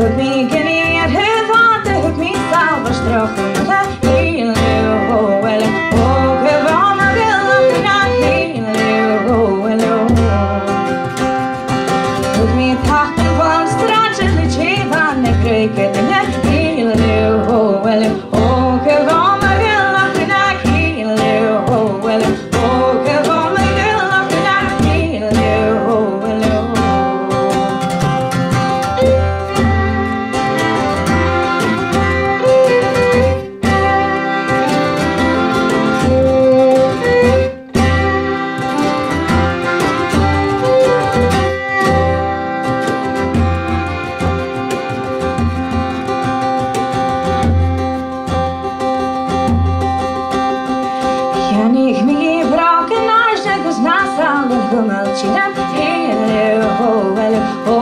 Hook me guinea at his heart, hook me salvage struck in the heel, oh, well, oh, give all my bill up in a heel, oh, well, hook me tacht and fall, stretches the chief and the cricket in the heel, oh, well, oh, give all my bill up in a heel, oh, well, oh, give all my bill up in a heel, oh, well. Ik me braken naar zeg dus naast aan de gemeltje en heel, oh, wel, oh.